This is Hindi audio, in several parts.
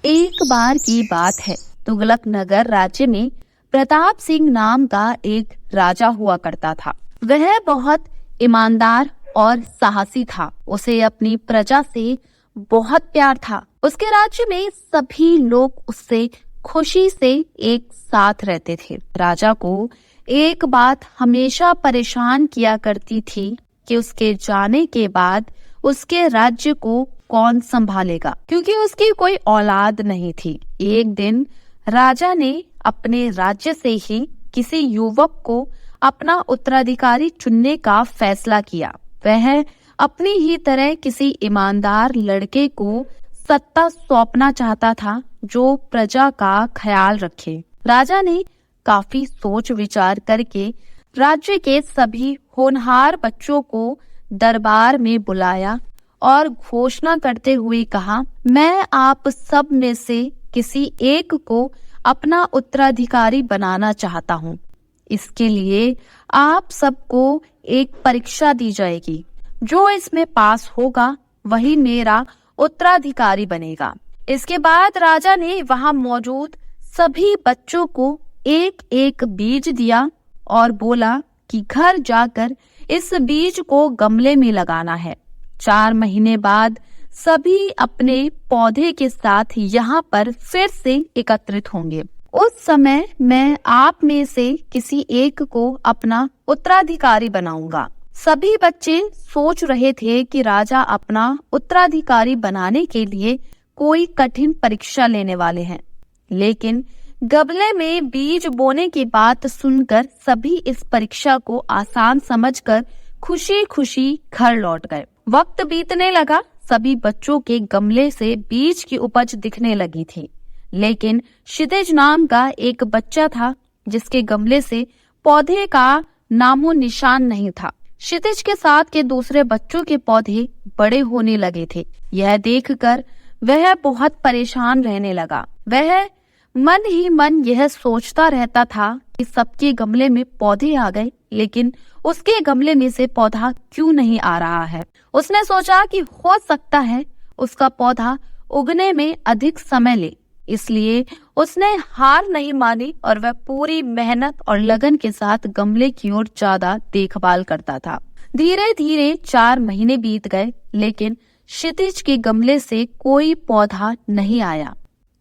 एक बार की बात है, तुगलक नगर राज्य में प्रताप सिंह नाम का एक राजा हुआ करता था। वह बहुत ईमानदार और साहसी था। उसे अपनी प्रजा से बहुत प्यार था। उसके राज्य में सभी लोग उससे खुशी से एक साथ रहते थे। राजा को एक बात हमेशा परेशान किया करती थी कि उसके जाने के बाद उसके राज्य को कौन संभालेगा, क्योंकि उसकी कोई औलाद नहीं थी। एक दिन राजा ने अपने राज्य से ही किसी युवक को अपना उत्तराधिकारी चुनने का फैसला किया। वह अपनी ही तरह किसी ईमानदार लड़के को सत्ता सौंपना चाहता था जो प्रजा का ख्याल रखे। राजा ने काफी सोच विचार करके राज्य के सभी होनहार बच्चों को दरबार में बुलाया और घोषणा करते हुए कहा, मैं आप सब में से किसी एक को अपना उत्तराधिकारी बनाना चाहता हूँ। इसके लिए आप सबको एक परीक्षा दी जाएगी। जो इसमें पास होगा वही मेरा उत्तराधिकारी बनेगा। इसके बाद राजा ने वहां मौजूद सभी बच्चों को एक एक बीज दिया और बोला कि घर जाकर इस बीज को गमले में लगाना है। 4 महीने बाद सभी अपने पौधे के साथ यहाँ पर फिर से एकत्रित होंगे। उस समय मैं आप में से किसी एक को अपना उत्तराधिकारी बनाऊंगा। सभी बच्चे सोच रहे थे कि राजा अपना उत्तराधिकारी बनाने के लिए कोई कठिन परीक्षा लेने वाले हैं, लेकिन गमले में बीज बोने की बात सुनकर सभी इस परीक्षा को आसान समझकर खुशी खुशी घर लौट गए। वक्त बीतने लगा। सभी बच्चों के गमले से बीज की उपज दिखने लगी थी, लेकिन क्षितिज नाम का एक बच्चा था जिसके गमले से पौधे का नामो निशान नहीं था। क्षितिज के साथ के दूसरे बच्चों के पौधे बड़े होने लगे थे। यह देखकर वह बहुत परेशान रहने लगा। वह मन ही मन यह सोचता रहता था कि सबके गमले में पौधे आ गए, लेकिन उसके गमले में से पौधा क्यों नहीं आ रहा है। उसने सोचा कि हो सकता है उसका पौधा उगने में अधिक समय ले, इसलिए उसने हार नहीं मानी और वह पूरी मेहनत और लगन के साथ गमले की ओर ज्यादा देखभाल करता था। धीरे धीरे 4 महीने बीत गए, लेकिन क्षितिज के गमले से कोई पौधा नहीं आया।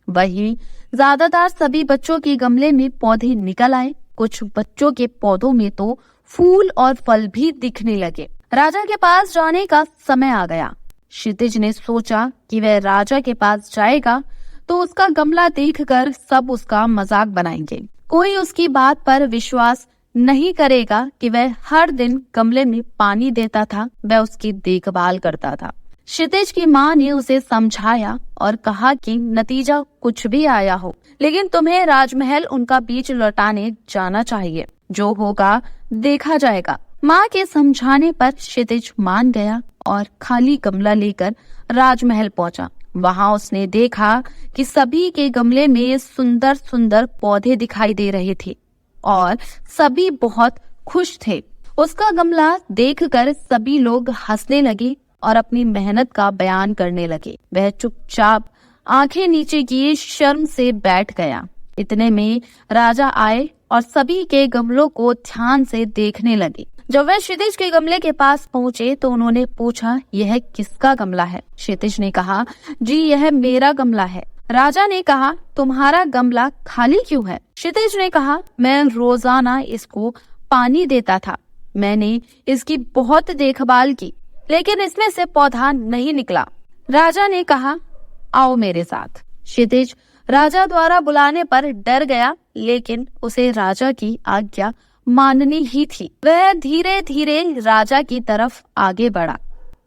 वहीं ज्यादातर सभी बच्चों के गमले में पौधे निकल आए। कुछ बच्चों के पौधों में तो फूल और फल भी दिखने लगे। राजा के पास जाने का समय आ गया। क्षितिज ने सोचा कि वह राजा के पास जाएगा तो उसका गमला देखकर सब उसका मजाक बनाएंगे। कोई उसकी बात पर विश्वास नहीं करेगा कि वह हर दिन गमले में पानी देता था, वह उसकी देखभाल करता था। क्षितिज की माँ ने उसे समझाया और कहा कि नतीजा कुछ भी आया हो, लेकिन तुम्हें राजमहल उनका बीज लौटाने जाना चाहिए। जो होगा देखा जाएगा। माँ के समझाने पर क्षितिज मान गया और खाली गमला लेकर राजमहल पहुंचा। वहां उसने देखा कि सभी के गमले में सुंदर सुंदर पौधे दिखाई दे रहे थे और सभी बहुत खुश थे। उसका गमला देखकर सभी लोग हंसने लगे और अपनी मेहनत का बयान करने लगे। वह चुपचाप आंखें नीचे किए शर्म से बैठ गया। इतने में राजा आए और सभी के गमलों को ध्यान से देखने लगे। जब वह क्षितिज के गमले के पास पहुंचे तो उन्होंने पूछा, यह किसका गमला है? क्षितिज ने कहा, जी यह मेरा गमला है। राजा ने कहा, तुम्हारा गमला खाली क्यों है? क्षितिज ने कहा, मैं रोजाना इसको पानी देता था। मैंने इसकी बहुत देखभाल की, लेकिन इसमें से पौधा नहीं निकला। राजा ने कहा, आओ मेरे साथ। क्षितिज राजा द्वारा बुलाने पर डर गया, लेकिन उसे राजा की आज्ञा माननी ही थी। वह धीरे धीरे राजा की तरफ आगे बढ़ा।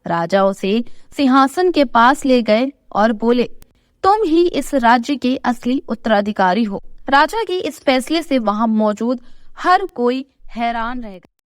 राजा उसे सिंहासन के पास ले गए और बोले, तुम ही इस राज्य के असली उत्तराधिकारी हो। राजा के इस फैसले से वहां मौजूद हर कोई हैरान रह गया।